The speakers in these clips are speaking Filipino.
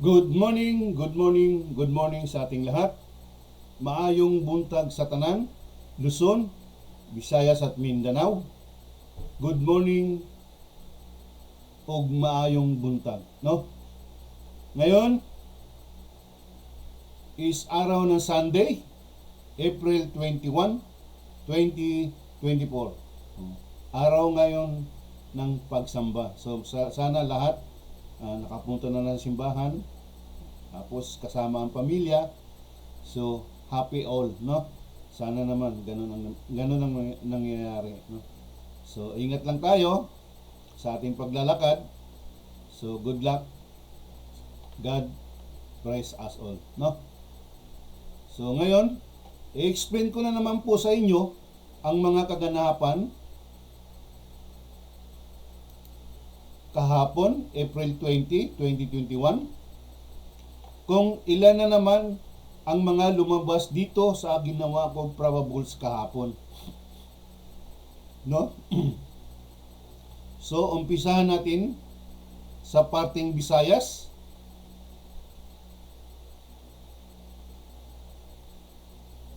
Good morning, good morning, good morning sa ating lahat. Maayong buntag sa tanan, Luzon, Visayas at Mindanao. Good morning ug maayong buntag, no? Ngayon is araw ng Sunday, April 21, 2024. Araw ngayon ng pagsamba. So sana lahat nakapunta na ng simbahan, tapos kasama ang pamilya. So happy all, no? Sana naman ganun ang nangyayari, no? So ingat lang tayo sa ating paglalakad. So good luck. God bless us all, no? So ngayon, i-explain ko na naman po sa inyo ang mga kaganapan kahapon, April 20, 2021. Kung ilan na naman ang mga lumabas dito sa ginawa kong probables kahapon. No? So, umpisahan natin sa parting Visayas.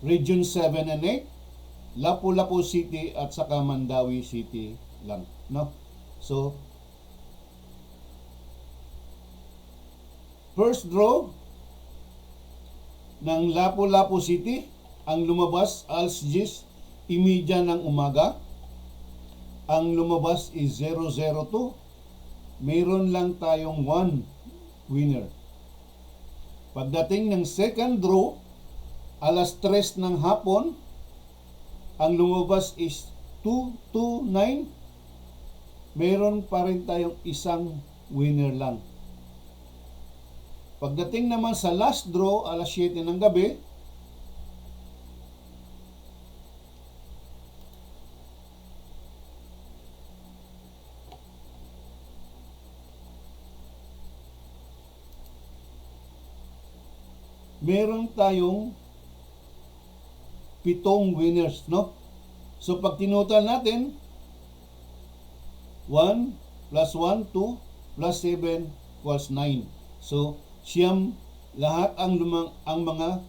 Region 7 and 8, Lapu-Lapu City at saka Mandawi City lang, no? So, first draw ng Lapu-Lapu City, ang lumabas alas 10:30 ng umaga. Ang lumabas is 002. Mayroon lang tayong 1 winner. Pagdating ng second draw, alas 3 ng hapon, ang lumabas is 229. Mayroon pa rin tayong isang winner lang. Pagdating naman sa last draw, alas 7 ng gabi, meron tayong 7 winners, no? So pag tinutal natin, 1 plus 1, 2 plus 7 equals 9. So siyam lahat ang mga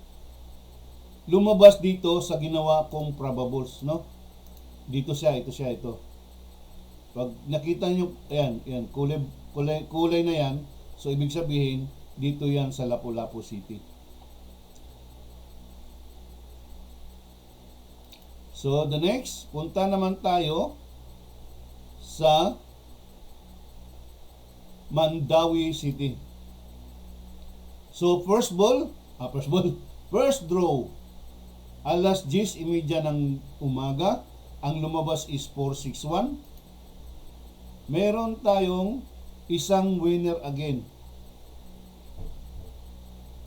lumabas dito sa ginawa kong probables, no? Ito. Pag nakita nyo, ayan, kulay na yan, so ibig sabihin, dito yan sa Lapu-Lapu City. So, the next, punta naman tayo sa Mandawi City. So, first draw, alas 10:30 ng umaga, ang lumabas is 461. Meron tayong isang winner again.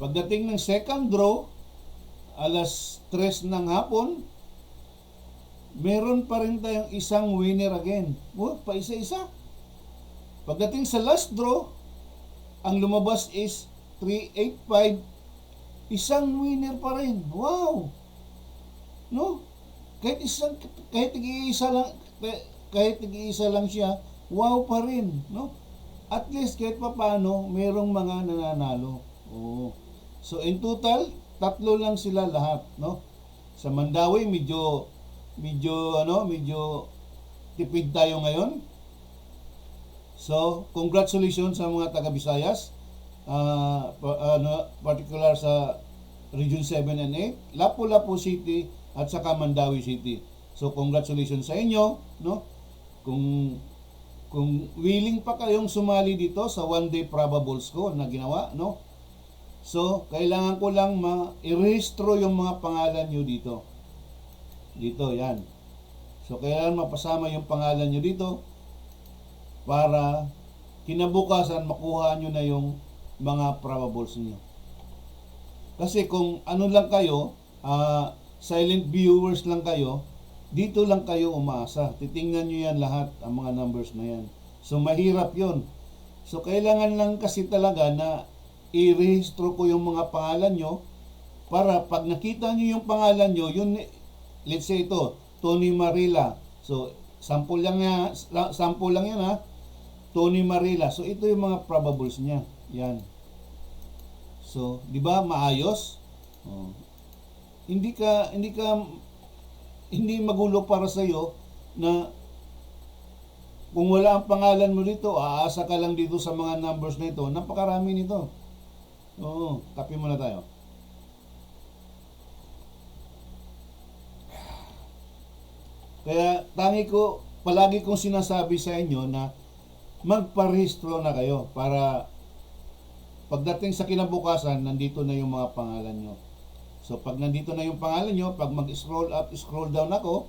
Pagdating ng second draw, alas 3 ng hapon, meron pa rin tayong isang winner again. Pa isa-isa. Pagdating sa last draw, ang lumabas is 385. Isang winner pa rin. Wow! No? Kahit nag-iisa lang siya, wow pa rin, no? At least kahit papaano, merong mga nananalo. Oh. So in total, 3 lang sila lahat, no? Sa Mandawi, medyo tipid tayo ngayon. So, congratulations sa mga taga Visayas, particular sa Region 7 and 8, Lapu-Lapu City at saka Mandawi City. So, congratulations sa inyo, no? Kung willing pa kayong sumali dito sa one day probables ko na ginawa, no? So, kailangan ko lang i-rehistro yung mga pangalan nyo dito. Dito, yan. So, kailangan mapasama yung pangalan nyo dito para kinabukasan makuha nyo na yung mga probables nyo. Kasi kung ano lang kayo, silent viewers lang kayo, dito lang kayo umaasa. Titingnan nyo yan lahat, ang mga numbers na yan. So, mahirap yon. So, kailangan lang kasi talaga na i-rehistro ko yung mga pangalan nyo para pag nakita nyo yung pangalan nyo, yun, let's say ito, Tony Marila. So, sample lang yan ha. Tony Marila. So, ito yung mga probables niya. Yan. So, di ba maayos? Oh. Hindi magulo para sa iyo na kung wala ang pangalan mo dito, aasa ka lang dito sa mga numbers na ito. Napakarami nito. Oo, kape muna tayo. Kaya palagi kong sinasabi sa inyo na magparehistro na kayo para pagdating sa kinabukasan, nandito na yung mga pangalan nyo. So, pag nandito na yung pangalan nyo, pag mag-scroll up, scroll down ako,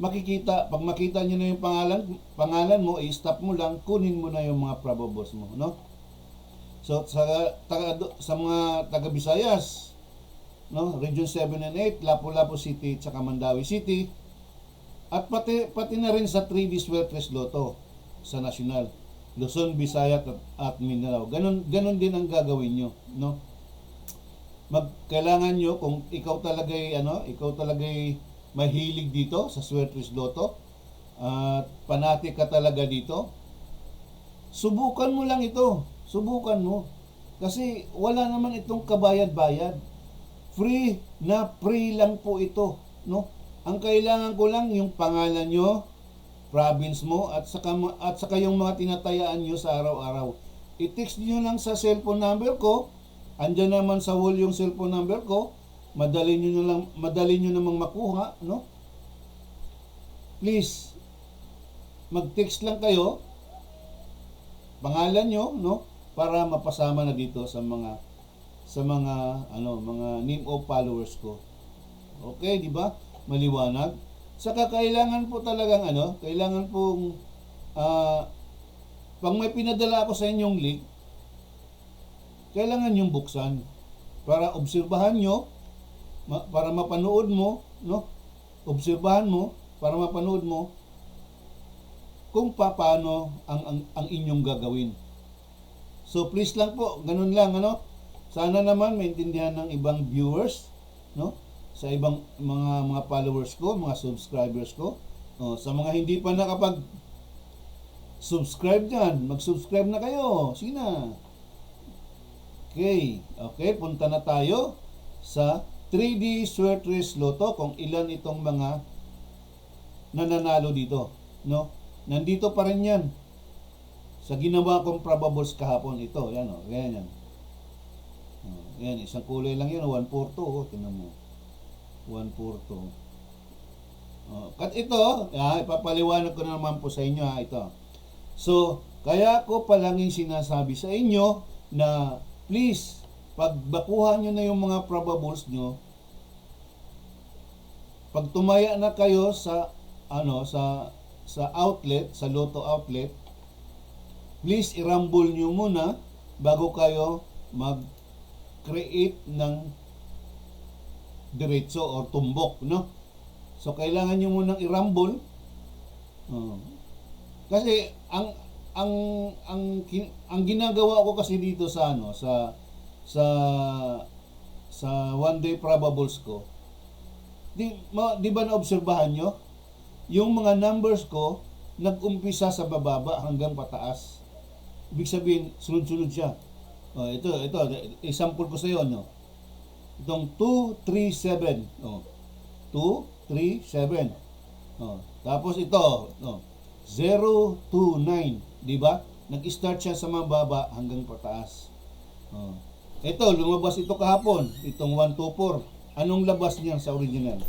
pag makita nyo na yung pangalan mo, i-stop mo lang, kunin mo na yung mga probables mo, no? So, sa mga taga-Visayas, no, Region 7 and 8, Lapu-Lapu City, tsaka Mandawi City, at pati na rin sa 3D Sweltres Lotto sa national, Luzon, Visayas at Mindanao. Ganon din ang gagawin nyo, no? Kailangan nyo, kung ikaw talaga'y mahilig dito sa Sweltres Lotto, at panati ka talaga dito, subukan mo lang ito. Subukan mo. Kasi wala naman itong kabayad-bayad. Free lang po ito, no? Ang kailangan ko lang yung pangalan nyo, province mo, at saka yung mga tinatayaan nyo sa araw-araw. I-text nyo lang sa cellphone number ko. Andyan naman sa wall yung cellphone number ko. Madali nyo namang makuha, no? Please, mag-text lang kayo, pangalan nyo, no? Para mapasama na dito sa mga name of followers ko. Okay, di ba? Maliwanag. Saka kailangan po talagang kailangan pong pag may pinadala ako sa inyong link, kailangan yung buksan para obserbahan nyo, para mapanood mo, no? Obserbahan mo para mapanood mo kung paano ang inyong gagawin. So please lang po, ganun lang, Sana naman maintindihan ng ibang viewers, no? Sa ibang mga followers ko, mga subscribers ko. Sa mga hindi pa nakapag-subscribe diyan, mag-subscribe na kayo. Sina? Okay, punta na tayo sa 3D Sweltres Lotto kung ilan itong mga nananalo dito, no? Nandito pa rin 'yan. Sa ginawa kong probables kahapon, ito, yan ganyan. Yan, isang kulay lang yun, 142, tingnan mo. 142. At ito, ipapaliwanag ko na naman po sa inyo, ito. So, kaya ko palanging sinasabi sa inyo na please, pag bakuhan nyo na yung mga probables nyo, pag tumaya na kayo sa outlet, sa Lotto outlet, please i-rumble nyo muna bago kayo mag-create ng diretso or tumbok, no? So kailangan nyo munang i-rumble. Kasi ang ginagawa ko kasi dito sa one day probables ko, di ba naobserbahan nyo yung mga numbers ko nag-umpisa sa bababa hanggang pataas. Ibig sabihin, sunod-sunod siya. Ito, example ko sa iyo, no? Itong 237. 237. Tapos ito, 029, di ba? Nag-start siya sa mababa hanggang pataas. Ito, lumabas ito kahapon, itong 124. Anong labas niya sa original?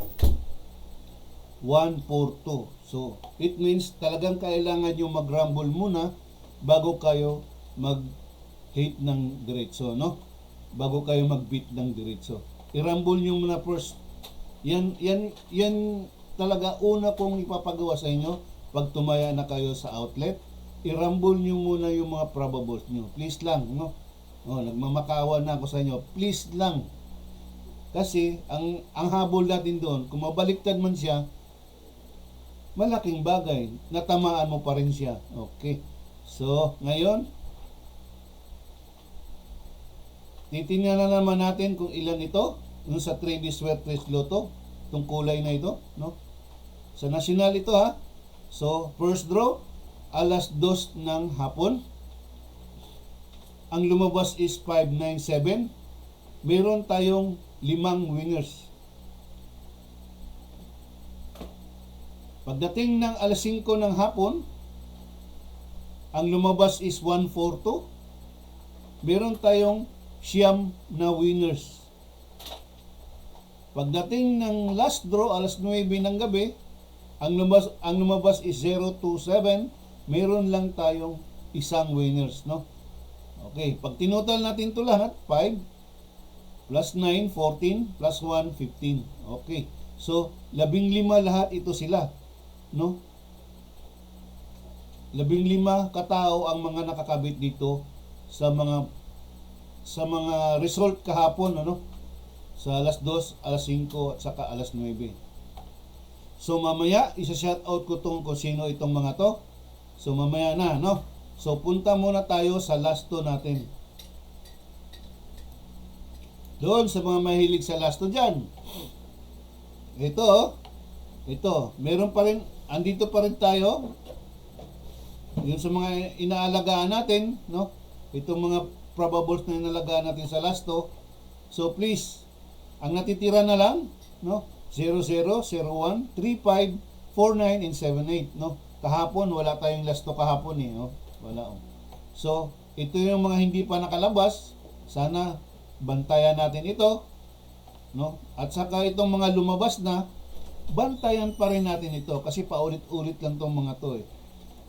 142. So, it means talagang kailangan nyo mag-rumble muna bago kayo mag-hit ng diretso, no? Bago kayo mag-beat ng diretso. I-rumble nyo muna first. Yan talaga una kong ipapagawa sa inyo pag tumaya na kayo sa outlet. I-rumble nyo muna yung mga probables nyo. Please lang, no? Nagmamakawa na ako sa inyo. Please lang. Kasi ang habol natin doon, kung mabaliktad man siya, malaking bagay. Natamaan mo pa rin siya. Okay. So, ngayon, titingnan na naman natin kung ilan ito. Yung sa 3D Sweltres Lotto, itong kulay na ito, no? Sa national ito, ha. So, first draw, alas 2 ng hapon. ang lumabas is 597. Meron tayong 5 winners. Pagdating ng alas 5 ng hapon, ang lumabas is 142. Meron tayong 9 na winners. Pagdating ng last draw, alas 9 ng gabi, ang lumabas is 027. Meron lang tayong 1 winners, no? Okay, pag tinutal natin ito lahat, 5 plus 9, 14, plus 1, 15. Okay, so 15 lahat ito sila, no? 15 katao ang mga nakakabit dito sa mga result kahapon, ano? Sa alas 2, alas 5 at saka alas 9. So mamaya isa-shoutout ko kung sino itong mga to. So mamaya na, no? So punta muna tayo sa last 2 natin. Doon sa mga mahilig sa last 2 dyan. Ito, meron pa rin, andito pa rin tayo. Yung sa mga inaalagaan natin, no? Itong mga probables na inalagaan natin sa last 2. So please, ang natitira na lang, no? 00, 01, 35, 49, and 78, no? Kahapon, wala tayong last 2 kahapon eh, no? Wala. So, ito yung mga hindi pa nakalabas. Sana bantayan natin ito, no? At saka itong mga lumabas na, bantayan pa rin natin ito kasi paulit-ulit lang tong mga to eh.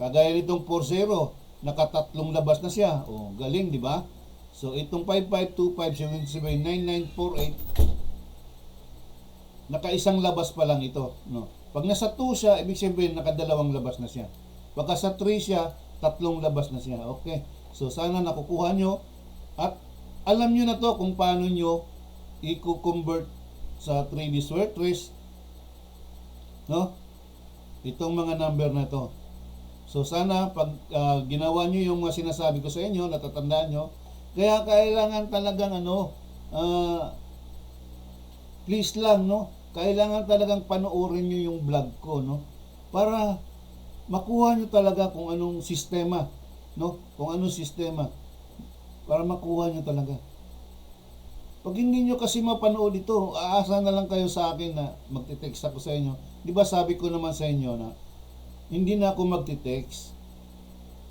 Kagaya nitong 40, nakatatlong labas na siya. Oh, galing, di ba? So, itong 5525779948, nakaisang labas pa lang ito, no? Pag nasa 2 siya, ibig sabihin nakadalawang labas na siya. Pagka sa 3 siya, 3 labas na siya. Okay. So sana nakukuha nyo at alam nyo na to kung paano nyo i-convert sa 3D Swertres, no? Itong mga number na to. So sana pag ginawa nyo yung mga sinasabi ko sa inyo, natatandaan nyo, kaya kailangan talagang please lang, no? Kailangan talagang panoorin nyo yung vlog ko, no? Para makuha nyo talaga kung anong sistema, no? Kung anong sistema. Para makuha nyo talaga. Pag hindi nyo kasi mapanood ito, aasa na lang kayo sa akin na magte-text ako sa inyo. Di ba sabi ko naman sa inyo na hindi na ako magte-text.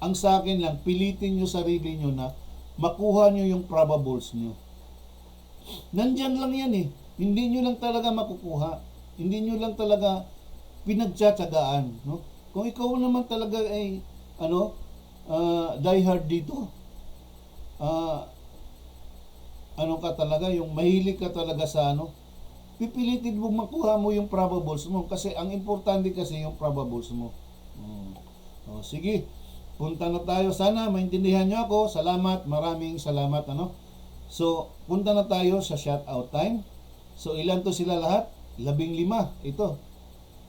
Ang sa akin lang, pilitin nyo sarili nyo na makuha nyo yung probables nyo. Nandyan lang yan eh. Hindi nyo lang talaga makukuha. Hindi nyo lang talaga pinagtsatsagaan, no? Kung ikaw naman talaga ay die hard dito, ka talaga, yung mahilig ka talaga sa pipilitin mo makuha mo yung probables mo kasi ang importante kasi yung probables mo. Sige, punta na tayo. Sana maintindihan nyo ako. Salamat, maraming salamat, So, punta na tayo sa shoutout time. So, ilan to sila lahat? 15. Ito.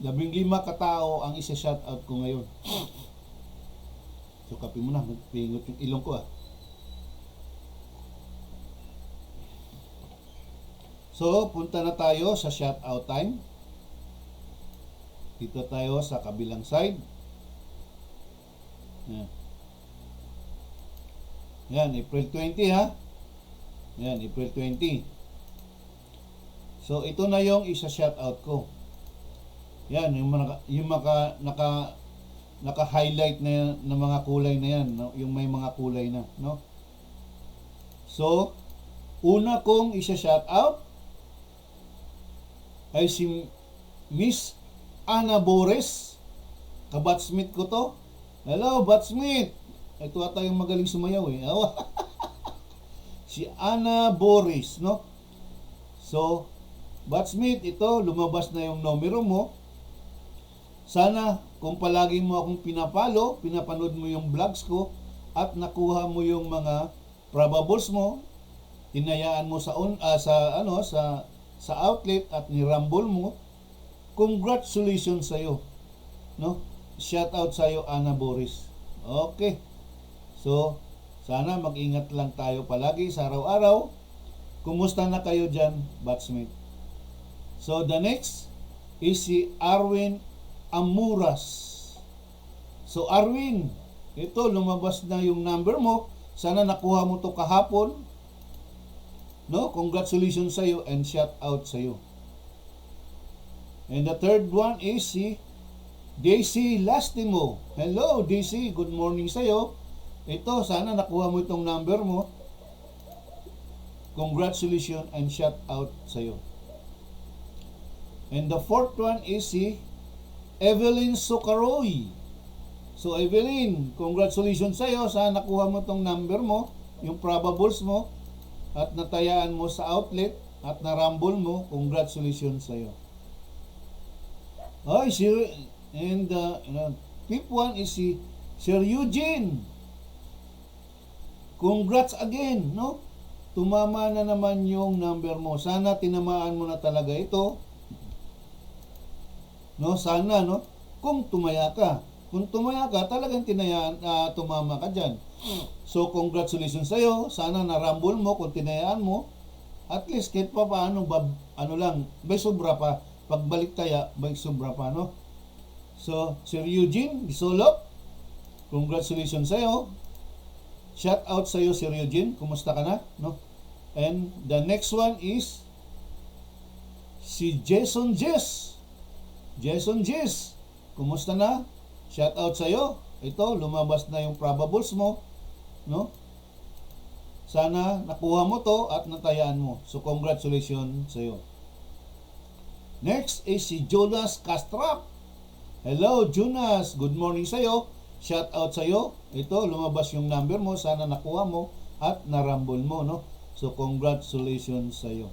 15 katao ang isa-shoutout ko ngayon. So, kapi mo na. Magpingot yung ilong ko So, punta na tayo sa shoutout time. Dito tayo sa kabilang side. Yan, April 20 ha. Yan, April 20. So, ito na yung isa-shoutout ko. Yan, yung naka-highlight na mga kulay na yan, no? Yung may mga kulay na, no? So, una kong isa-shoutout ay si Miss Ana Bores. Kabatsmith ko to. Hello, Batsmith! Ito ata yung magaling sumayaw eh. Si Ana Boris, no? So, Batsmith, ito, lumabas na yung numero mo. Sana, kung palagi mo akong pinapanood mo yung vlogs ko, at nakuha mo yung mga probables mo, tinayaan mo sa outlet at nirambol mo, congratulations sa'yo. No? Shout out sa'yo, Ana Boris. Okay. So, sana mag-ingat lang tayo palagi sa araw-araw. Kumusta na kayo dyan, Batsmith? So, the next is si Arwin Amuras. So, Arwin, ito, lumabas na yung number mo. Sana nakuha mo to kahapon. No? Congratulations sa iyo and shout out sa iyo. And the third one is si Daisy Lastimo. Hello Daisy, good morning sa iyo. Ito, sana nakuha mo itong number mo. Congratulations and shout out sa iyo. And the fourth one is si Evelyn Socaroy. So Evelyn, congratulations sa iyo. Sana nakuha mo itong number mo, yung probables mo, at natayaan mo sa outlet at narambol mo. Congratulations sa iyo. Ay, and fifth one is si Sir Eugene. Congrats again, no? Tumama na naman yung number mo. Sana tinamaan mo na talaga ito. No, sana, no? Kung tumaya ka. Kung tumaya ka, talagang tumama ka dyan. So, congratulations sa'yo. Sana narambol mo kung tinayaan mo. At least, kahit pa paano, may sobra pa. Pagbalik taya, may sobra pa, no? So, Sir Eugene Gisolok, congratulations sa'yo. Shout out sa'yo, Sir Eugene. Kumusta ka na, no? And the next one is si Jason Jess. Jason Jess, kumusta na? Shout out sa'yo. Ito, lumabas na yung probables mo, no? Sana nakuha mo to at natayaan mo. So, congratulations sa'yo. Next is si Jonas Castrap. Hello, Jonas. Good morning sa'yo. Shout out sa'yo. Ito, lumabas yung number mo. Sana nakuha mo at narambol mo, no? So, congratulations sa'yo.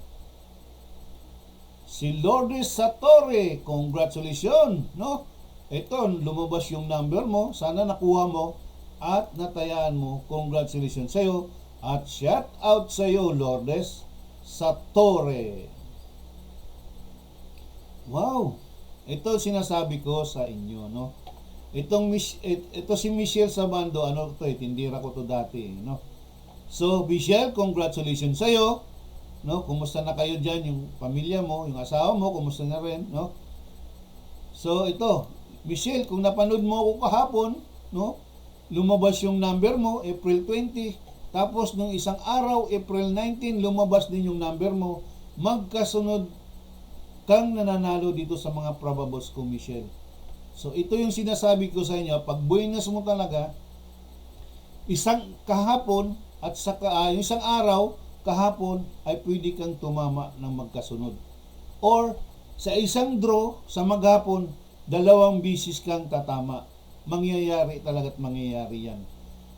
Si Lourdes Satorre, congratulations, no? Ito, lumabas yung number mo. Sana nakuha mo at natayaan mo. Congratulations sa'yo. At shout out sa'yo, Lourdes Satorre. Wow! Ito sinasabi ko sa inyo, no? Ito si Michelle Sabando, tindira ko to dati, no? So, Michelle, congratulations sa'yo, no? Kumusta na kayo dyan, yung pamilya mo, yung asawa mo, kumusta na rin, no? So, ito, Michelle, kung napanood mo ako kahapon, no? Lumabas yung number mo, April 20, tapos nung isang araw, April 19, lumabas din yung number mo, magkasunod kang nananalo dito sa mga probables ko, Michelle. So, ito yung sinasabi ko sa inyo, pag buenas mo talaga, isang kahapon at isang araw, kahapon, ay pwede kang tumama ng magkasunod. Or, sa isang draw, sa maghapon, 2 bisis kang tatama. Mangyayari talaga at mangyayari yan.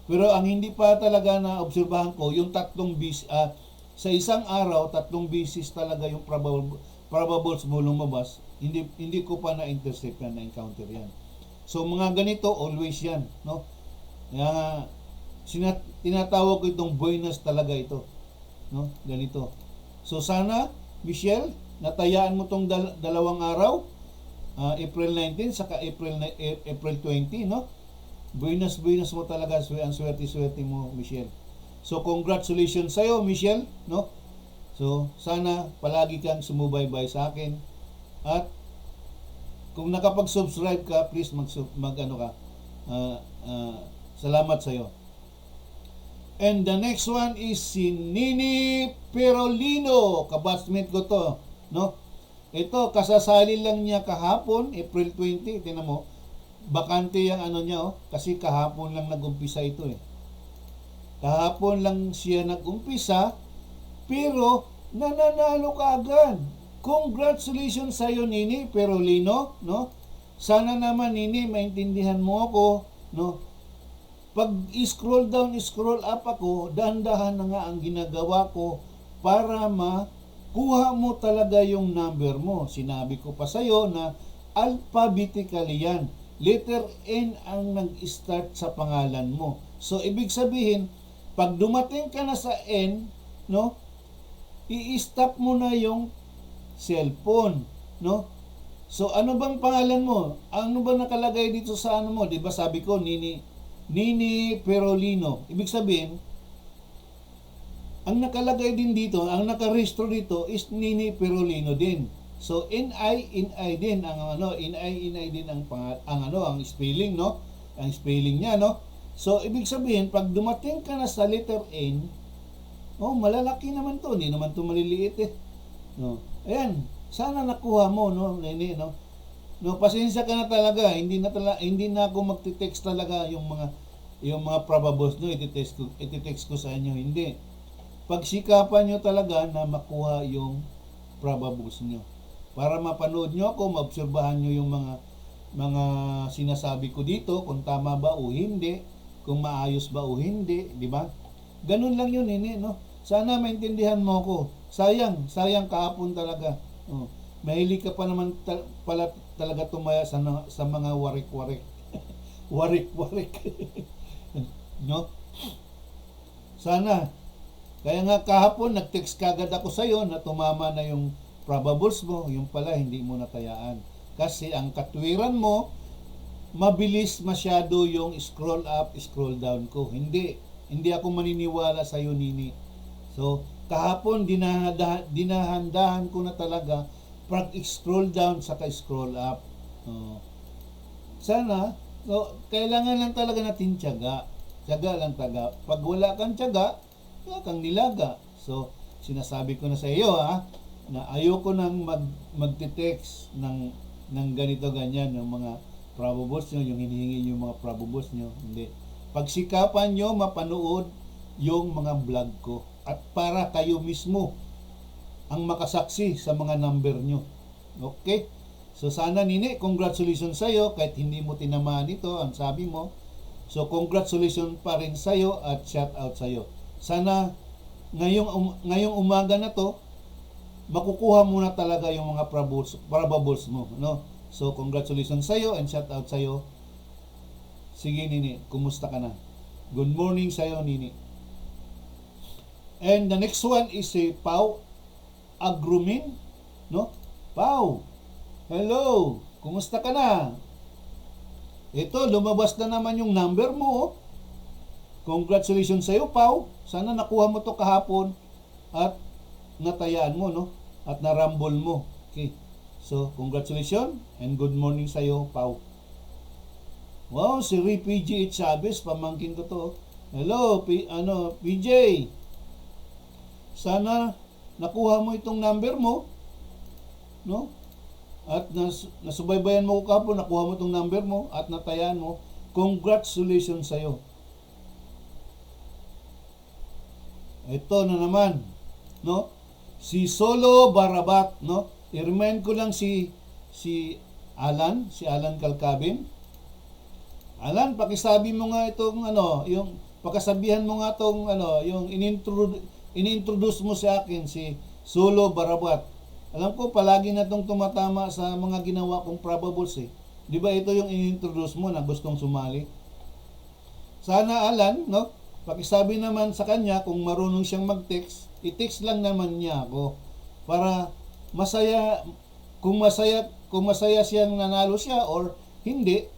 Pero ang hindi pa talaga na obserbahan ko, yung 3 bisis, sa isang araw, 3 bisis talaga yung probables mo lumabas, hindi ko pa na-intercept yan, na-encounter yan. So, mga ganito, always yan, no? Kaya, tinatawag ko itong buenas talaga ito, no? Ganito. So, sana, Michelle, natayaan mo itong 2 araw, April 19, saka April 20, no? Buenas mo talaga, ang swerte mo, Michelle. So, congratulations sa'yo, Michelle, no? So, sana palagi kang sumubaybay sa akin. At kung nakapag-subscribe ka, please salamat sa iyo. And the next one is si Nini Perolino. Kabatchmate ko to, no? Ito, kasasali lang niya kahapon, April 20. Tingnan mo, bakante yung niya, oh. Kasi kahapon lang nag-umpisa ito, eh. Kahapon lang siya nag-umpisa, pero nananalo ka agad. Congratulations sa iyo, Nini Perolino, no? Sana naman, Nini, maintindihan mo ako, no? Pag scroll down, scroll up ako, dahan-dahan na nga ang ginagawa ko para makuha mo talaga yung number mo. Sinabi ko pa sa iyo na alphabetically yan. Letter N ang nag-start sa pangalan mo. So, ibig sabihin, pag dumating ka na sa N, no? I-stop mo na yung cellphone, no? So, ano bang pangalan mo? Ano ba nakalagay dito sa mo? 'Di ba sabi ko, Nini Perolino. Ibig sabihin, ang nakalagay din dito, ang nakarehistro dito is Nini Perolino din. So, NI din ang NI din ang spelling, no? Ang spelling niya, no? So, ibig sabihin, pag dumating ka na sa letter N, malalaki naman to, hindi naman to maliliit eh. No. Ayan, sana nakuha mo, no, Nene, no. No, pasensya ka na talaga, hindi na ako magte-text talaga yung mga probables no, iti-text ko sa inyo, hindi. Pagsikapan nyo talaga na makuha yung probables nyo. Para mapanood nyo ako, maobserbahan nyo yung mga sinasabi ko dito, kung tama ba o hindi, kung maayos ba o hindi, di ba? Ganun lang yun, Nene, no? Sana maintindihan mo ako. Sayang kahapon talaga. Mahilig ka pa naman pala talaga tumaya sa mga warik-warik. Warik-warik. No? Sana. Kaya nga kahapon, nag-text kagad ako sa'yo na tumama na yung probables mo. Yung pala, hindi mo natayaan. Kasi ang katwiran mo, mabilis masyado yung scroll up, scroll down ko. Hindi ako maniniwala sa'yo, Nini. So, kahapon, dinahandahan ko na talaga pag-scroll down saka scroll up. Sana, kailangan lang talaga natin tiyaga. Tiyaga lang talaga. Pag wala kang tiyaga, wala kang nilaga. So, sinasabi ko na sa iyo na ayoko nang magte-text ng ganito ganyan, ng mga probables nyo, yung hinihingi yung mga probables nyo. Hindi. Pagsikapan nyo mapanood yung mga vlog ko. At para kayo mismo ang makasaksi sa mga number nyo. Okay? So sana, Nini, congratulations sa'yo kahit hindi mo tinamaan ito, ang sabi mo. So congratulations pa rin sa'yo at shout out sa'yo. Sana ngayong umaga na to, makukuha mo na talaga yung mga probables mo. No? So congratulations sa'yo and shout out sa'yo. Sige, Nini, kumusta ka na? Good morning sa'yo, Nini. And the next one is si Pau Agrumin, no? Pau, hello, kumusta ka na? Ito, lumabas na naman yung number mo. Congratulations sa iyo, Pau. Sana nakuha mo to kahapon at natayaan mo, no? At narambol mo. Okay. So, congratulations and good morning sa iyo, Pau. Wow, si PJ Chavez, pamangkin ko to. Hello, PJ. Sana nakuha mo itong number mo, no? At nasubaybayan mo ko kahapon, nakuha mo itong number mo at natayaan mo. Congratulations sa iyo. Ito na naman, no? Si Solo Barabat, no? I-remind ko lang si Alan Calcabin. Alan, pakisabi mo nga itong yung pakasabihan mo nga itong yung inintroduce mo sa akin si Solo Barabat. Alam ko palagi na itong tumatama sa mga ginawa kong probables eh. Di ba ito yung inintroduce mo na gustong sumali? Sana, Alan, no? Pakisabi naman sa kanya kung marunong siyang mag-text, i-text lang naman niya ako para kung masaya siyang nanalo siya or hindi,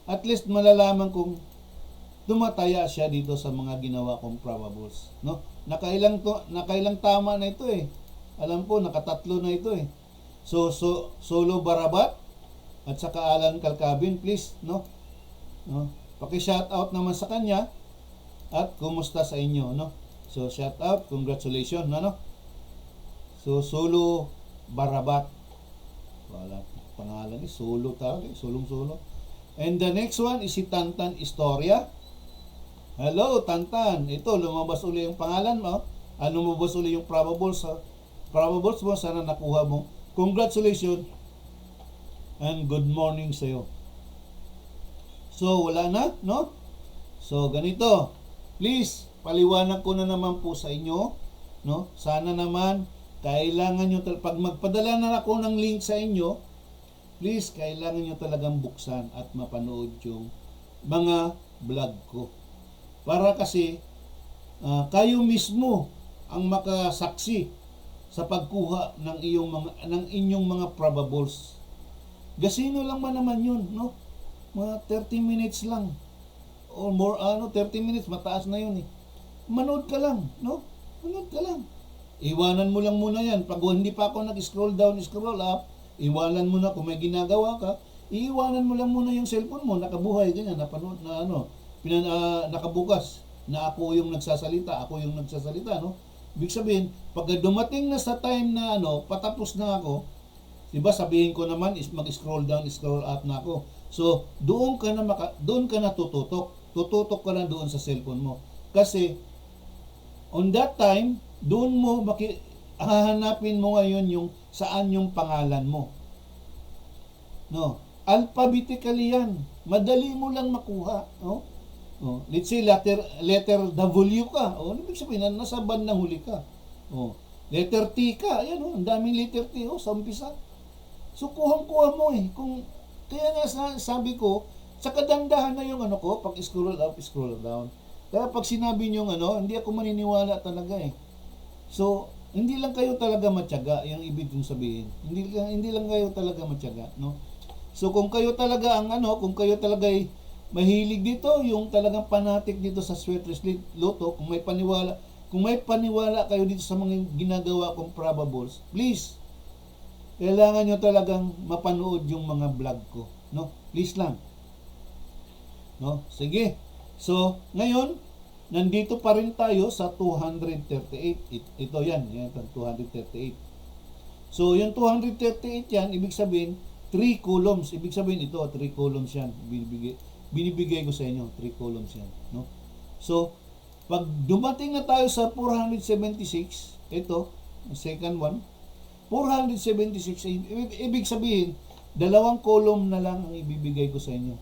at least malalaman kung tumataya siya dito sa mga ginawa kong probables, no? Nakailang tama na ito eh. Alam ko nakatatlo na ito eh. So Solo Barabat at saka Alan Calcabin, please, no? Paki-shout out naman sa kanya at kumusta sa inyo, no? So shout out, congratulations, no? So Solo Barabat. Wala pangalan ni Solo talaga, Solo. And the next one is si Tantan Istorya. Hello, Tantan. Ito, lumabas uli yung pangalan mo. Lumabas uli yung probables mo. Sana nakuha mo. Congratulations and good morning sa'yo. So, wala na, no? So, ganito. Please, paliwanag ko na naman po sa inyo, no? Sana naman, kailangan nyo, pag magpadala na ako ng link sa inyo, please, kailangan nyo talagang buksan at mapanood yung mga vlog ko. Para kasi kayo mismo ang makasaksi sa pagkuha ng inyong mga probables. Gasino lang ba naman yun, no? Mga 30 minutes lang. Or more, 30 minutes, mataas na yun eh. Manood ka lang, no? Manood ka lang. Iwanan mo lang muna yan. Pag hindi pa ako nag-scroll down, scroll up, iwanan mo na kung may ginagawa ka, iiwanan mo lang muna yung cellphone mo, nakabuhay, ganyan, napanood na nakabukas na ako yung nagsasalita, no? Ibig sabihin, pag dumating na sa time na patapos na ako, 'di ba, sabihin ko naman is mag-scroll down, scroll up na ako. So, doon ka na tututok. Tututok ka na doon sa cellphone mo. Kasi on that time, doon mo hahanapin mo ngayon yung saan yung pangalan mo. No, alphabetically yan. Madali mo lang makuha, no? Oh, let's say letter W ka. Oh, ano ibig sabihin? Nasa bandang huli ka. Oh, letter T ka. Ayan, ang daming letter T sa umpisa. So kuhang-kuha mo kaya nga sabi ko, sa kadandahan na yung ko, pag scroll up, scroll down. Kaya pag sinabi niyo hindi ako maniniwala talaga So, hindi lang kayo talaga matyaga, yung ibig kong sabihin. Hindi lang kayo talaga matyaga, no? So, kung kayo talaga kung kayo talaga ay mahilig dito, yung talagang fanatic dito sa Sweatless Lotto, kung may paniwala kayo dito sa mga ginagawa kong probables, please, kailangan nyo talagang mapanood yung mga vlog ko, no? Please lang. No? Sige. So, ngayon, nandito pa rin tayo sa 238. Ito yan 238. So, yung 238 yan, ibig sabihin, 3 columns. Ibig sabihin ito, 3 columns yan. Binibigay ko sa inyo, 3 columns yan. No? So, pag dumating na tayo sa 476, ito, second one, 476, ibig sabihin, 2 column na lang ang ibibigay ko sa inyo.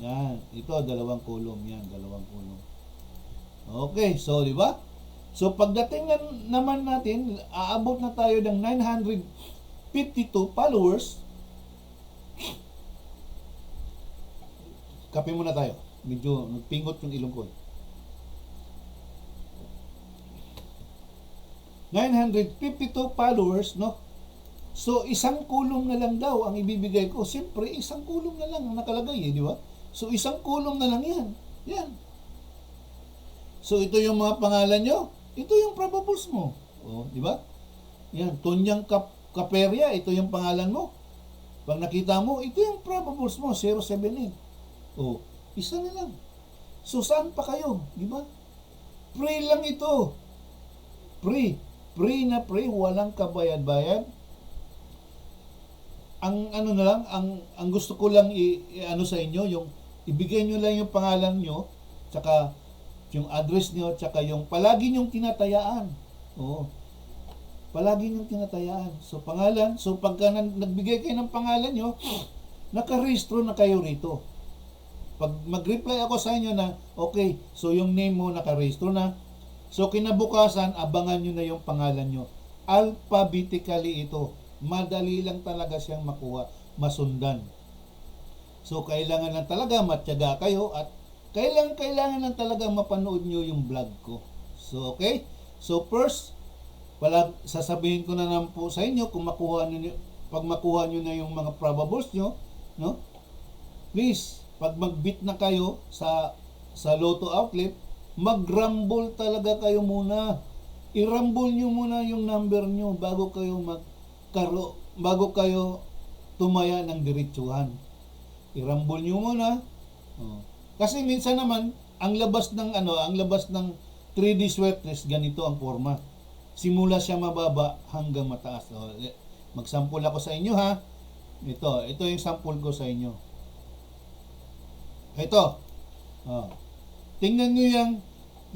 Yan, ito, 2 column yan, 2 column. Okay, so, di ba? So, pagdating naman natin, aabot na tayo ng 952 followers. Kape muna tayo. Medyo nagpingot yung ilong ko. 952 followers, no? So, 1 column na lang daw ang ibibigay ko. Siyempre, 1 column na lang ang nakalagay, di ba? So, 1 column na lang yan. Yan. So, ito yung mga pangalan nyo. Ito yung probables mo. O, di ba? Yan. Tunyang Kaperya, ito yung pangalan mo. Pag nakita mo, ito yung probables mo, 078. O, isa na lang. So, saan pa kayo? Di ba? Free lang ito. Free. Free na free. Walang kabayad-bayad. Ang gusto ko lang sa inyo, yung ibigay nyo lang yung pangalan nyo, tsaka yung address nyo, tsaka yung palagi nyong tinatayaan. Oo. Palagi nyong tinatayaan. So, pangalan. So, pagka nagbigay kayo ng pangalan nyo, nakarehistro na kayo rito. Pag mag-reply ako sa inyo na, okay, so yung name mo nakarehistro na. So, kinabukasan, abangan nyo na yung pangalan nyo. Alphabetically ito. Madali lang talaga siyang makuha, masundan. So, kailangan lang talaga matyaga kayo at kailangan lang talaga mapanood nyo yung vlog ko. So, okay? So, first, sasabihin ko na naman po sa inyo kung pag makuha nyo na yung mga probables nyo, no? Please, pag mag-bid na kayo sa Lotto outlet, mag-rumble talaga kayo muna. I-rumble nyo muna yung number nyo bago kayo tumaya ng diretsuhan. I-rumble nyo muna. Oh. Kasi minsan naman ang labas ng 3D Sweatless ganito ang forma. Simula siya mababa hanggang mataas. So, mag-sample ako sa inyo ha. Ito yung sample ko sa inyo. Ito. Oh. Tingnan niyo yung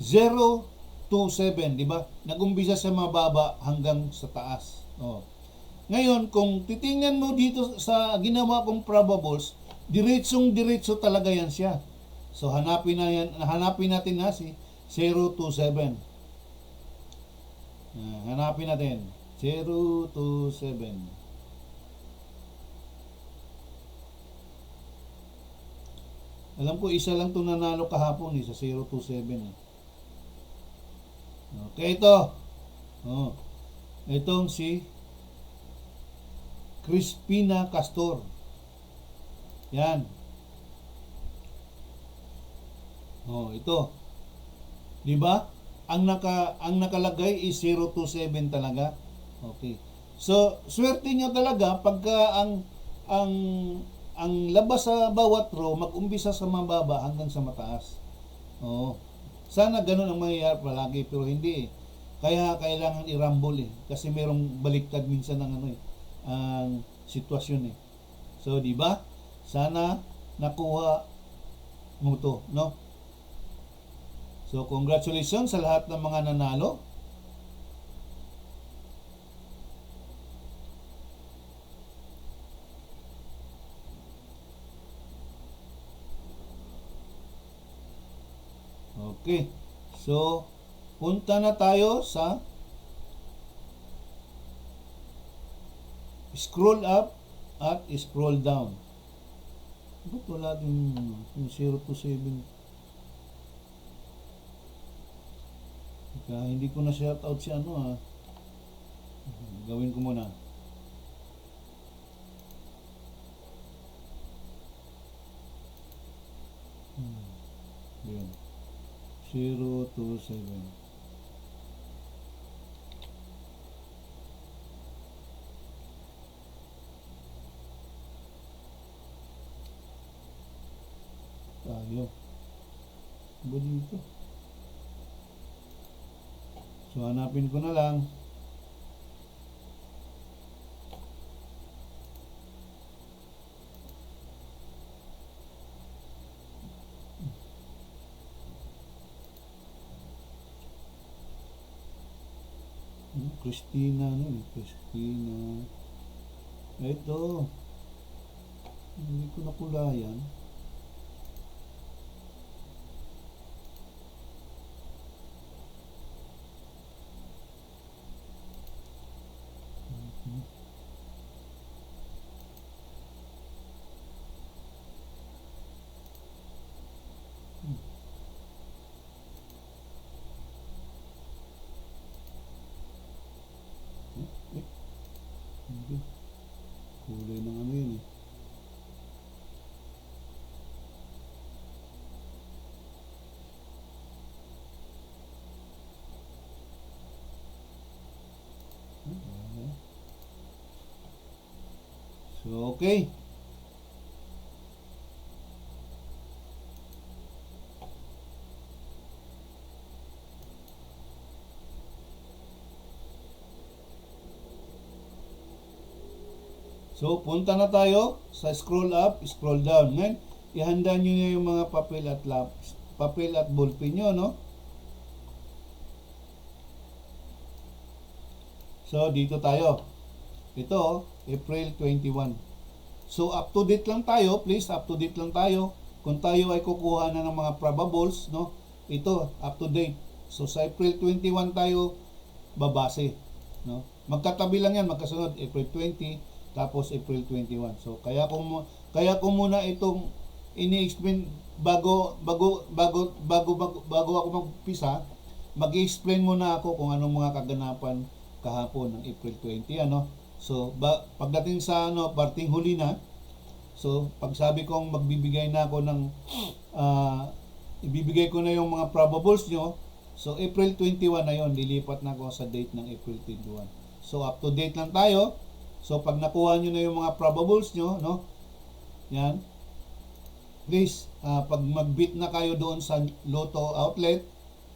0 to 7, di ba? Nag-umpisa sa mababa hanggang sa taas. Oh. Ngayon, kung titingnan mo dito sa ginawa kong probables, diretsong-diretso talaga yan siya. So, hanapin natin na si 0 to 7. Hanapin natin. 0 to 7. Alam ko, isa lang itong nanalo kahapon sa 0 to 7. Okay, ito. Oh. Itong si Crispina Castor. Yan. Oh, ito. 'Di ba? Ang nakalagay is 0 to 7 talaga. Okay. So, swerte niyo talaga pagka ang ang labas sa bawat row, mag-umpisa sa mababa hanggang sa mataas. Oo. Sana ganun ang mangyayari palagi, pero hindi eh. Kaya kailangan i-rumble eh. Kasi merong baliktad minsan ng ano eh, ang sitwasyon eh. So, di ba? Sana nakuha mo to, no? So, congratulations sa lahat ng mga nanalo. Okay. So, punta na tayo sa scroll up at scroll down. Ba't wala din yung 0 to 7? Kaya hindi ko na shout out si ano ha. Gawin ko muna. Yun. 0 to 7. Tayo. Ba dito? So, hanapin ko na lang. Christina, ano eh? Christina. Ito. Hindi ko nakulayan. Hindi. Kulay ng ano yun eh. So, okay. So, punta na tayo sa scroll up, scroll down. Ngayon, ihanda nyo na yung mga papel at ballpen nyo, no? So, dito tayo. Ito, April 21. So, up to date lang tayo. Please, up to date lang tayo. Kung tayo ay kukuha na ng mga probables, no? Ito, up to date. So, sa April 21 tayo babase, no? Magkatabi lang yan, magkasunod. April 20, tapos April 21. So, kaya ko muna itong ini-explain bago ako magpisa, mag-explain muna ako kung anong mga kaganapan kahapon ng April 20, ano. So, pagdating sa parting huli na, so pag sabi kong magbibigay na ako ng ibibigay ko na yung mga probables nyo, so April 21 na yon, lilipat na ako sa date ng April 21. So, up to date lang tayo. So, pag nakuha nyo na yung mga probables nyo, no? Yan. Please, pag mag-bid na kayo doon sa Lotto outlet,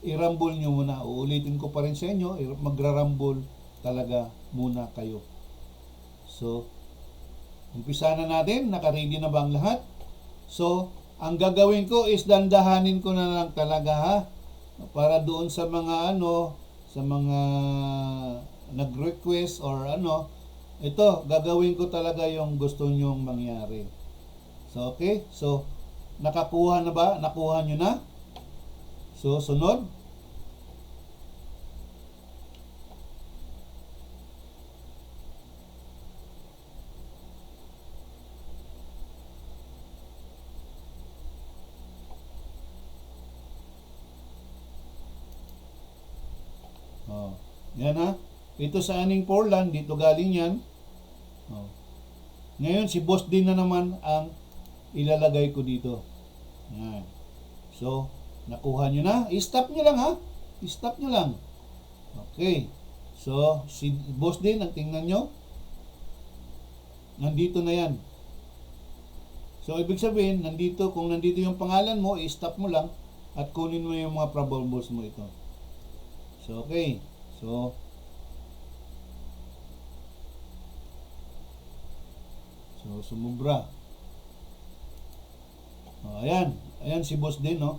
i-rumble nyo muna. Uulitin ko pa rin sa inyo, magra-rumble talaga muna kayo. So, umpisa na natin. Naka-ready na ba ang lahat? So, ang gagawin ko is dandahanin ko na lang talaga ha. Para doon sa mga sa mga nag-request or ito, gagawin ko talaga yung gusto nyong mangyari. So, okay? So, nakakuha na ba? Nakuha nyo na? So, sunod. Oh, yan ha. Ito sa aning Portland, dito galing yan. Oh. Ngayon, si Boss din na naman ang ilalagay ko dito. Yan. So, nakuha nyo na. I-stop nyo lang ha. I-stop nyo lang. Okay. So, si Boss din, ang tingnan nyo. Nandito na yan. So, ibig sabihin, kung nandito yung pangalan mo, i-stop mo lang at kunin mo yung mga probables mo ito. So, okay. So, sumubra. Ayan. Ayan si boss din, no?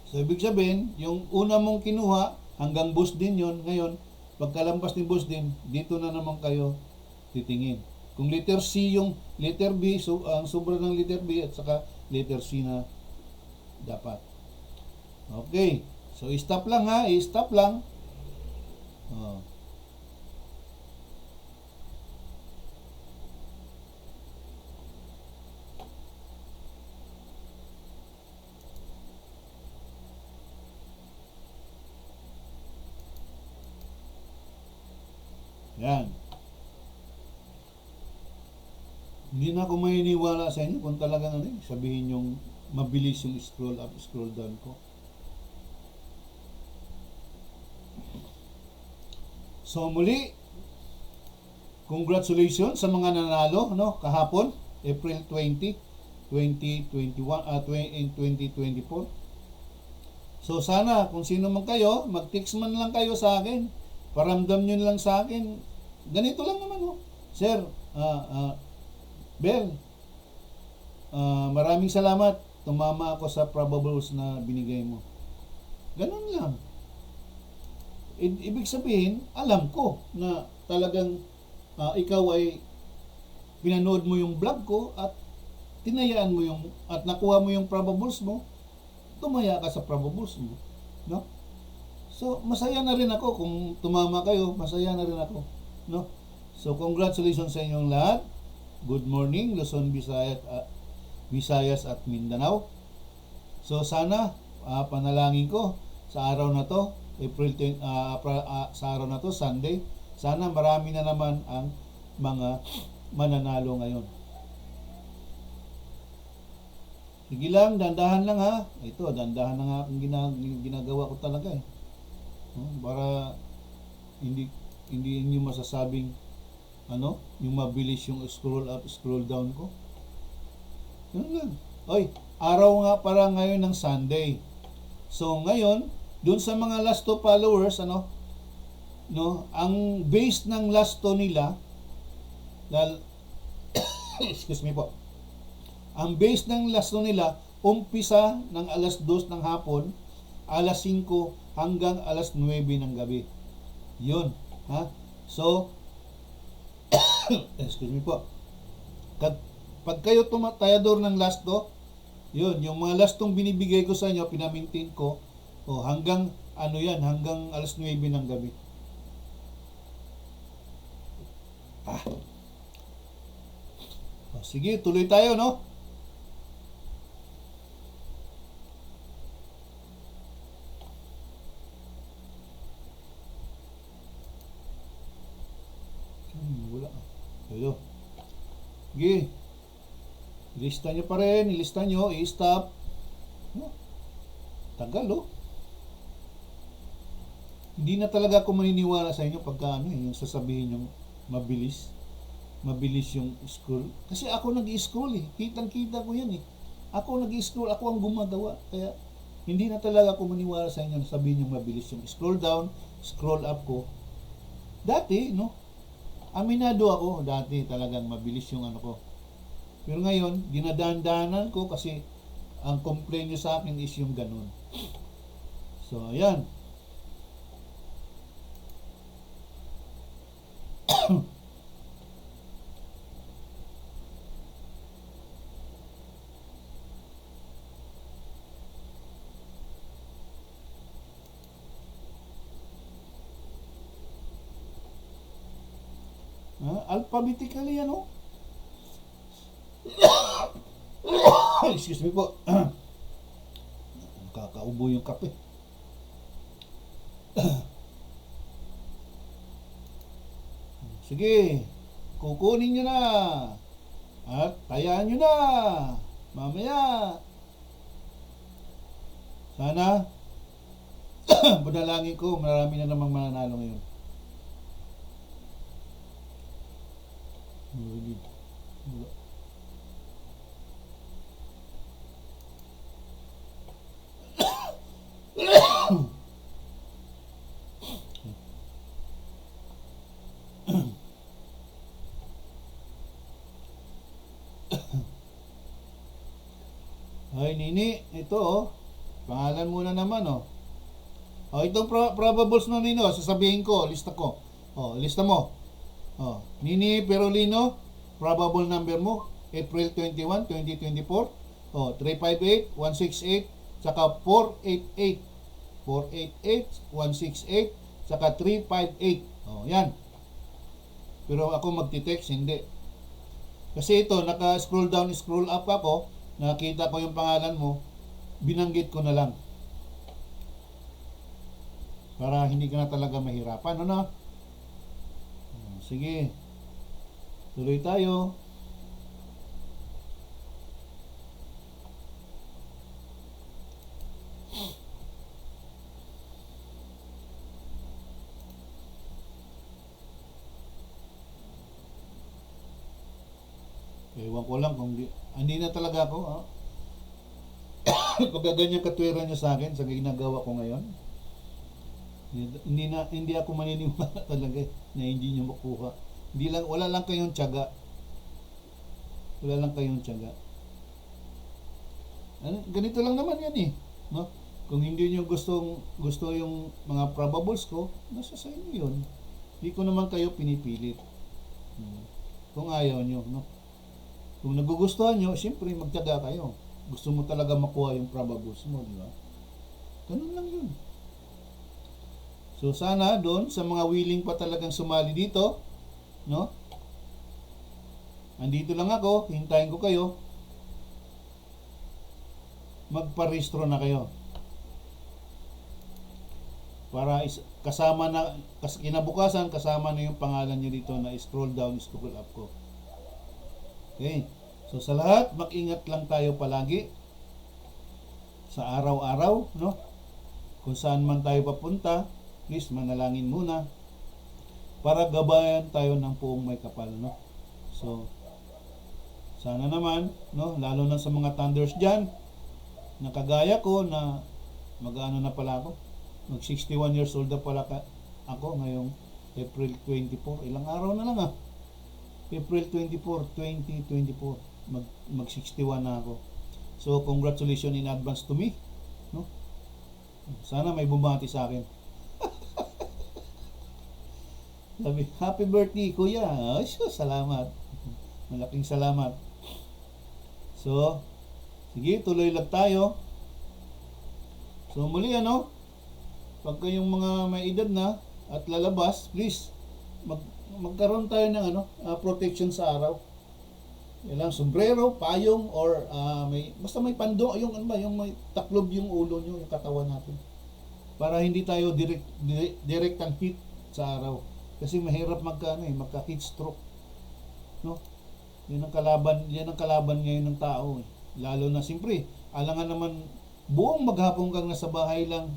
So, ibig sabihin, yung una mong kinuha, hanggang boss din yon. Ngayon, pagkalampas ni boss din, dito na naman kayo titingin. Kung letter C yung letter B, so ang sobra ng letter B at saka letter C na dapat. Okay. So, stop lang ha. I-stop lang. Oh. Yan. Hindi na ako maniniwala sa inyo kung talagang sabihin yung mabilis yung scroll up, scroll down ko. So muli, congratulations sa mga nanalo, no, kahapon, April 20, 2024. So sana kung sino man kayo, mag-text man lang kayo sa akin. Paramdam nyo lang sa akin. Ganito lang naman, oh. Sir, Bel, maraming salamat. Tumama ako sa probables na binigay mo. Ganun lang. Ibig sabihin, alam ko na talagang ikaw ay pinanood mo yung vlog ko at tinayaan mo yung at nakuha mo yung probables mo, tumaya ka sa probables mo, no? So masaya na rin ako kung tumama kayo, masaya na rin ako, no? So congratulations sa inyong lahat. Good morning Luzon, Visayas at Mindanao. So sana panalangin ko sa araw na to, sa araw na to, Sunday, sana marami na naman ang mga mananalo ngayon. Sige lang, dandahan lang ha. Ito, dandahan na nga akong ginagawa ko talaga eh. Para hindi niyo masasabing yung mabilis yung scroll up, scroll down ko. Yun lang. Oy, araw nga para ngayon ng Sunday. So ngayon, dun sa mga last 2 followers, ang base ng last 2 nila, excuse me po, ang base ng last 2 nila, umpisa ng alas 2 ng hapon, alas 5 hanggang alas 9 ng gabi. Yun. Ha? So, excuse me po, pag kayo tumatayador ng last 2, yun, yung mga last 2 binibigay ko sa inyo, pinamintain ko, hanggang hanggang alas 9 ng gabi. Sige, tuloy tayo, no? Wala. Ayo. Sige. Ilista nyo pa rin. Ilista nyo. I-stop. Tagal, oh. Hindi na talaga ako maniniwala sa inyo pagka yung sasabihin yung mabilis yung scroll. Kasi ako nag-i-scroll eh. Kitang-kita ko yan eh. Ako nag-i-scroll, ako ang gumagawa. Kaya hindi na talaga ako maniwala sa inyo na sabihin yung mabilis yung scroll down, scroll up ko. Dati, aminado ako, dati talagang mabilis yung ko. Pero ngayon, dinadaan-daanan ko kasi ang complaint nyo sa akin is yung ganun. So, ayan. Alphabetically excuse me po. Kakaubo yung kape. Sige, kukunin nyo na at tayaan nyo na mamaya. Sana panalangin ko marami na namang mananalo ngayon. Ay, Nini, ito oh. Pangalan muna naman oh. Oh, itong probables mo, Nino, sasabihin ko, lista ko. Oh, lista mo. Oh, Nini Perolino, probable number mo, April 21, 2024. Oh, 358, 168, saka 488. 488, 168, saka 358. Oh, yan. Pero ako magti-text, hindi. Kasi ito, naka-scroll down, scroll up ako, nakita ko yung pangalan mo, binanggit ko na lang. Para hindi ka na talaga mahirapan, ano? Sige. Tuloy tayo. Ewan ko lang kung hindi na talaga ako, ha? Pagka ganyan katwiran nyo sa akin sa ginagawa ko ngayon, hindi ako maniniwala talaga na hindi nyo makuha. Hindi lang, wala lang kayong tiyaga. Wala lang kayong tiyaga. Ano, ganito lang naman yan eh, no? Kung hindi nyo gusto yung mga probables ko, nasa sa inyo yun. Hindi ko naman kayo pinipilit. Kung ayaw nyo, no? Kung nagugustuhan nyo, siyempre magtiyaga kayo. Gusto mo talaga makuha yung probables mo, di ba? Ganun lang yun. So sana doon sa mga willing pa talagang sumali dito, no? Andito lang ako, hintayin ko kayo. Magparehistro na kayo. Para kasama na kinabukasan kasama na yung pangalan niyo dito na scroll down, scroll up ko. Okay. So sa lahat, mag-ingat lang tayo palagi sa araw-araw, no? Kung saan man tayo papunta, please manalangin muna para gabayan tayo ng puong may kapal, no? So sana naman, no, lalo na sa mga thunders diyan, nakagaya ko na mag-ano na pala ako, mag 61 years old na pala ako ngayong April 24. Ilang araw na lang ah. April 24, 2024. Mag 61 na ako. So congratulations in advance to me, no? Sana may bumati sa akin. Sabi, happy birthday kuya. Ay, salamat. Malaking salamat. So, sige, tuloy lang tayo. So muli ano, pagka yung mga may edad na at lalabas, please magkaroon tayo ng protection sa araw. Yan sombrero, payong, or basta may pando, yung may taklob yung ulo nyo, yung katawan natin. Para hindi tayo direktang hit sa araw. Kasi mahirap magka heat stroke. No? Yan ang kalaban ngayon ng tao. Lalo na siyempre, alangan naman buong maghapon kang nasa bahay lang,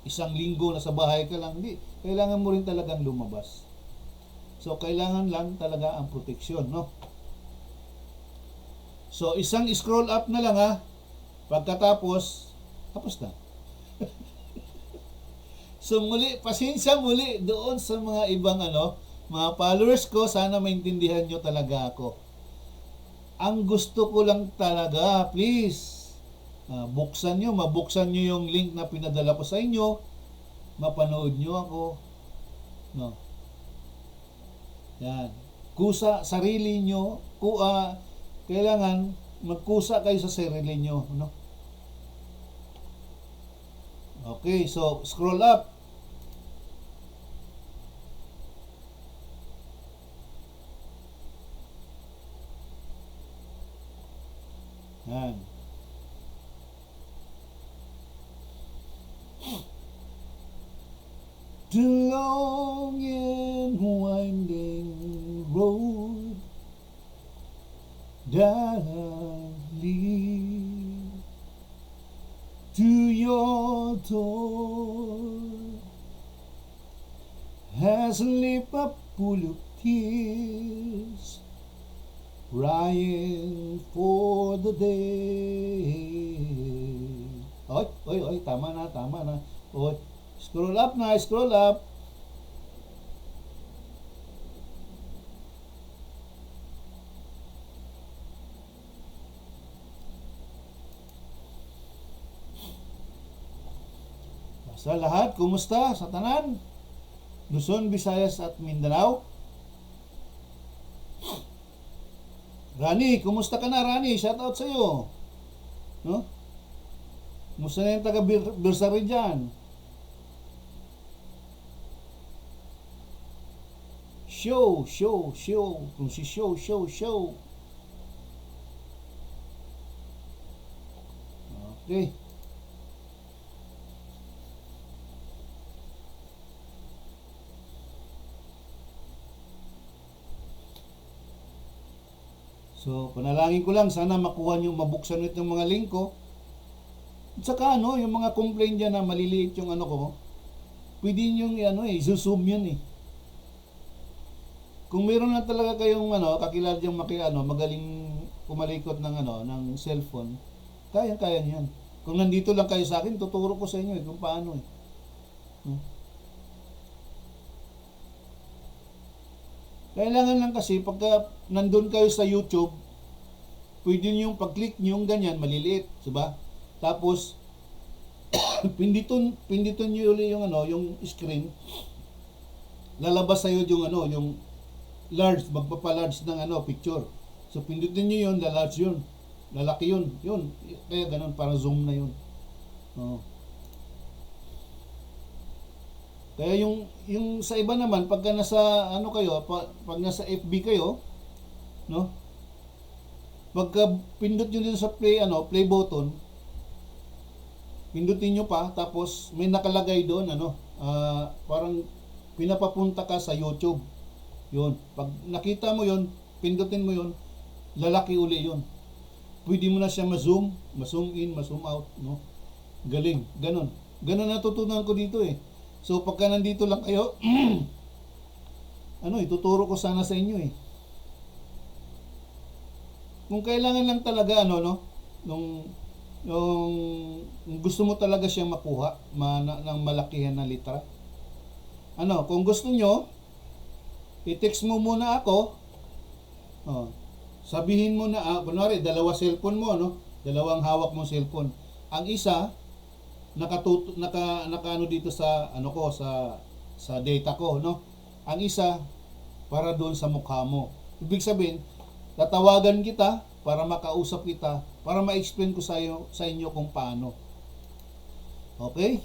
isang linggo nasa bahay ka lang, hindi. Kailangan mo rin talagang lumabas. So, kailangan lang talaga ang proteksyon, no? So, isang scroll up na lang ha. Pagkatapos, tapos na. So, muli, pasensya muli doon sa mga ibang mga followers ko, sana maintindihan nyo talaga ako. Ang gusto ko lang talaga, please, mabuksan nyo yung link na pinadala ko sa inyo, mapanood nyo ako, no? Yan. Kusa sarili nyo, kailangan magkusa kayo sa sarili nyo, no? Okay, so scroll up. Yan. The long and winding road that I lead to your door has a lip up full of tears, crying for the day. Oy, tama na. Oy, scroll up na, scroll up. Sa lahat, kumusta sa tanan? Luzon, Visayas at Mindanao. Rani, kumusta ka na Rani? Shout out sa iyo. No? Kumusta na yung taga Birsari dyan? Show. Kung si show. Okay. So, panalangin ko lang, sana makuha nyo, mabuksan nyo itong mga link ko. At saka yung mga complaint dyan na maliliit yung ko, pwede nyo i-zoom yun eh. Kung meron na talaga kayong kakilala diyang magaling pumalikot ng cellphone, kaya niyan. Kung nandito lang kayo sa akin, tuturo ko sa inyo kung paano eh. Kailangan lang kasi pagka nandun kayo sa YouTube, pwede nyo yung pag-click nyo yung ganyan, maliliit, diba? Tapos pinditon nyo ulit yung screen, lalabas sa'yo yung large, magpapa-large ng picture. So pindutin nyo yun, large yun, lalaki yun, kaya ganun, parang zoom na yun. Kaya yung sa iba naman, pagka nasa kayo, pag nasa FB kayo, no? Pagka pindot nyo din sa play button, pindutin nyo pa, tapos may nakalagay doon, parang pinapapunta ka sa YouTube. Yun. Pag nakita mo yun, pindutin mo yun, lalaki uli yun. Pwede mo na siya ma-zoom in, ma-zoom out, no? Galing. Ganon natutunan ko dito eh. So pagka nandito lang kayo, ituturo ko sana sa inyo eh. Kung kailangan lang talaga yung gusto mo talaga siyang makuha ng malakihan na litra. Kung gusto nyo, i-text mo muna ako. Sabihin mo na, kunwari, dalawa cellphone mo, dalawang hawak mong cellphone. Ang isa, naka dito sa sa data ko, no? Ang isa para doon sa mukha mo. Ibig sabihin, tatawagan kita para makausap kita, para ma-explain ko sa inyo kung paano. Okay?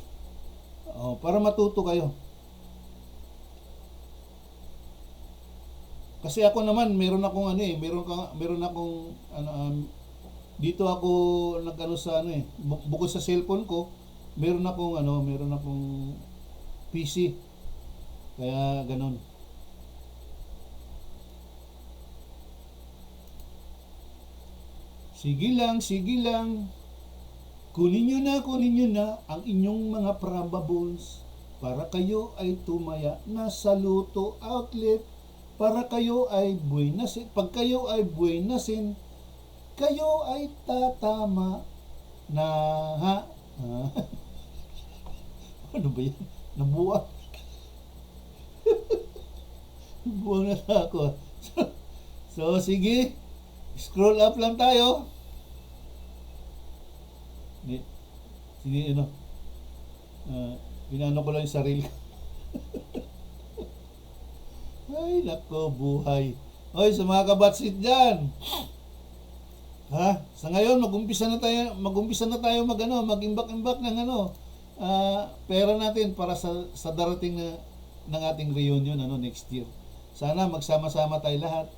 Para matuto kayo. Kasi ako naman meron akong dito ako sa bukod sa cellphone ko, meron akong PC. Kaya ganon. Sige lang. Kunin nyo na ang inyong mga probables para kayo ay tumaya na sa Luto Outlet, para kayo ay buwinasin. Pag kayo ay buwinasin, kayo ay tatama na ano ba yan? Nabuwang. Nabuwang na ako. So, sige. Scroll up lang tayo. Sige, pinano ko lang yung sarili. Ay, nako, buhay. Oy, sa mga kabatsit dyan. Sa ngayon, mag-umpisa na tayo mag-imbak-imbak ng pera natin para sa darating ng ating reunion next year. Sana magsama-sama tayo lahat.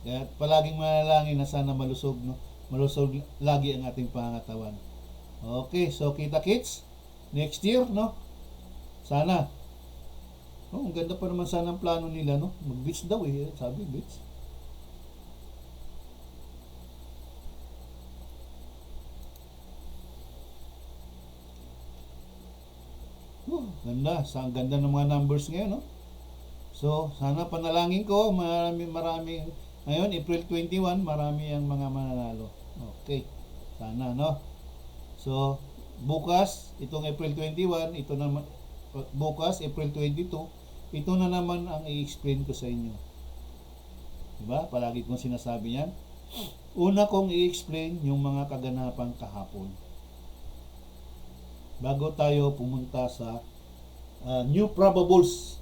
Kaya palaging manalangin na sana malusog lagi ang ating pangangatawan. Okay, so kita-kits next year, sana. Ang ganda pa naman sana ang plano nila, mag-beach daw sabi beach. Ganda. Ang ganda ng mga numbers ngayon, So, sana panalangin ko, marami. Ngayon, April 21, marami ang mga mananalo. Okay. Sana, So, bukas, itong April 21, bukas, April 22, ito na naman ang i-explain ko sa inyo. Diba? Palagi kong sinasabi yan. Una kong i-explain yung mga kaganapang kahapon. bago tayo pumunta sa new probables.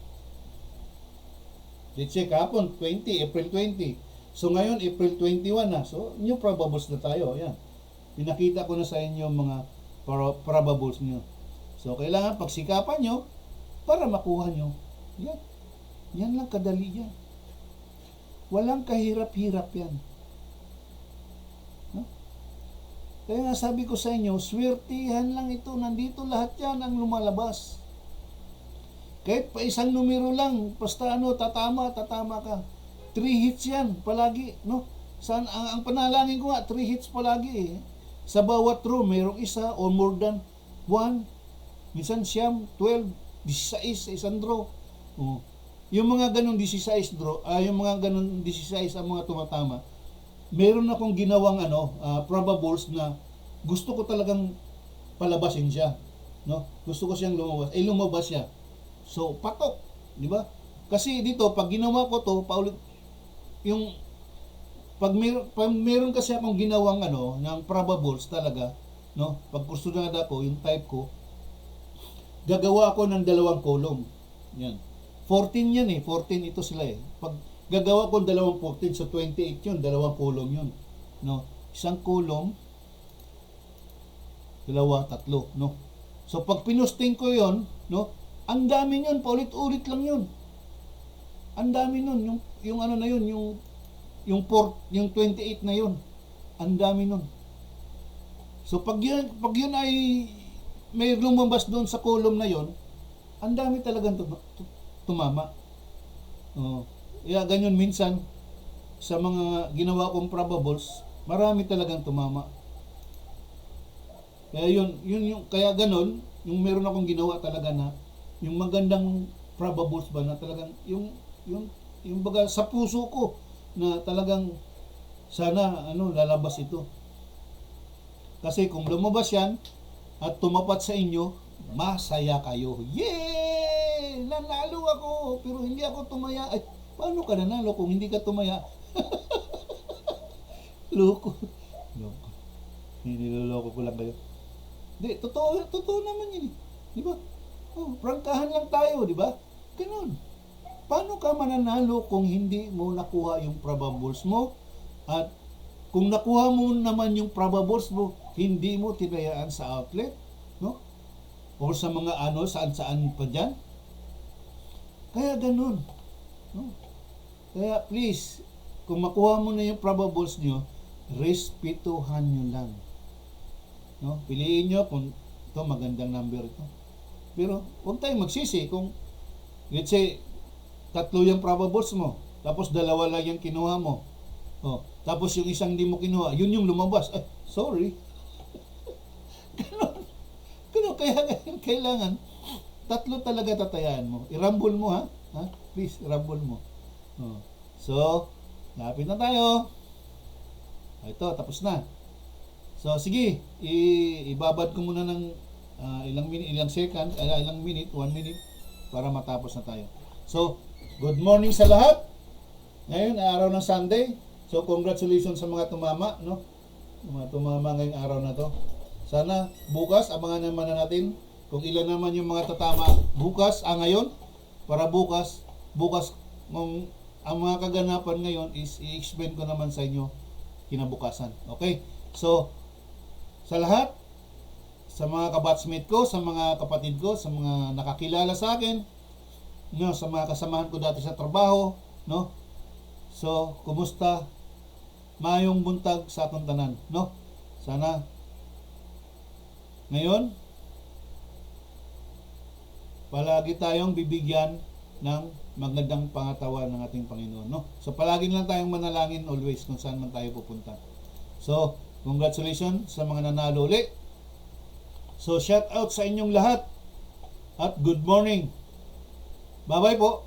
Let's check kahapon, April 20. So ngayon, April 21 na. So, new probables na tayo. Ayan. Pinakita ko na sa inyo mga probables nyo. So, kailangan pagsikapan nyo para makuha nyo. Yan. Yan lang kadali yan. Walang kahirap-hirap yan. No? Kaya nga sabi ko sa inyo, swertihan lang ito. Nandito lahat yan ang lumalabas. Kahit pa isang numero lang, basta tatama ka. 3 hits yan, palagi, no? Ang panalangin ko nga, 3 hits palagi eh. Sa bawat row, mayroong isa or more than 1. Minsan siyam, 12, 16 sa isang draw. Oh. Yung mga ganun 16 draw, yung mga ganun 16 ang mga tumatama. Meron akong ginawang probables na gusto ko talagang palabasin siya, no? Gusto ko siyang lumabas. Lumabas siya. So, patok, di ba? Kasi dito pag ginawa ko to, paulit yung pag meron kasi akong ginawang ng probables talaga, no? Pag kursunada ko, yung type ko, gagawa ako ng 2 column. Yan. 14 yan eh. 14 ito sila eh. Pag gagawa ko 2 14, so 28 yun. 2 column yun. No? Isang column, 2, 3. No? So, pag pinusting ko yun, no? Ang dami yun. Paulit-ulit lang yun. Ang dami nun. Yung na yun, yung 28 na yun. Ang dami nun. So, pag yun ay may lumabas doon sa column na yun, ang dami talagang tumama. Kaya ganyan minsan sa mga ginawa kong probables, marami talagang tumama. Kaya kaya ganon, yung meron akong ginawa talaga na yung magandang probables ba na talagang yung baga sa puso ko na talagang sana lalabas ito. Kasi kung lumabas yan at tumapat sa inyo, masaya kayo. Yay! Nanalo ako, pero hindi ako tumaya. Ay, paano ka nanalo kung hindi ka tumaya? Loko. Niloloko ko lang kayo. Di, totoo naman yun. Di ba? Prangkahan lang tayo, di ba? Ganun. Paano ka mananalo kung hindi mo nakuha yung probables mo? At kung nakuha mo naman yung probables mo, hindi mo tinayaan sa outlet, no? O sa mga saan-saan pa dyan. Kaya ganun. No? Kaya please, kung makuha mo na yung probables nyo, respetuhan nyo lang. No? Piliin nyo kung ito magandang number ito. Pero huwag tayong magsisi kung let's say 3 yung probables mo, tapos 2 lang yung kinuha mo. Tapos yung isang di mo kinuha, yun yung lumabas. Ay, sorry. Ganun. Kaya kailangan 3 talaga tatayaan mo. I-rumble mo ha? Please, i-rumble mo. So, lapit na tayo. Ito, tapos na. So, sige, ibabad ko muna ng ilang minute, 1 minute para matapos na tayo. So, good morning sa lahat. Ngayon, araw ng Sunday. So, congratulations sa mga tumama, no? Mga tumama ngayong araw na to. Sana bukas, abangan naman na natin kung ilan naman yung mga tatama bukas, ngayon, para bukas, ang mga kaganapan ngayon is i-explain ko naman sa inyo kinabukasan. Okay? So, sa lahat, sa mga kabatchmate ko, sa mga kapatid ko, sa mga nakakilala sa akin, no, sa mga kasamahan ko dati sa trabaho, no? So, kumusta? Mayong buntag sa atong tanan, no? Sana ngayon palagi tayong bibigyan ng magandang pangatawan ng ating Panginoon, no? So, palagi lang tayong manalangin always kung saan man tayo pupunta. So, congratulations sa mga nanalo ulit. So, shout out sa inyong lahat at good morning. Bye-bye po.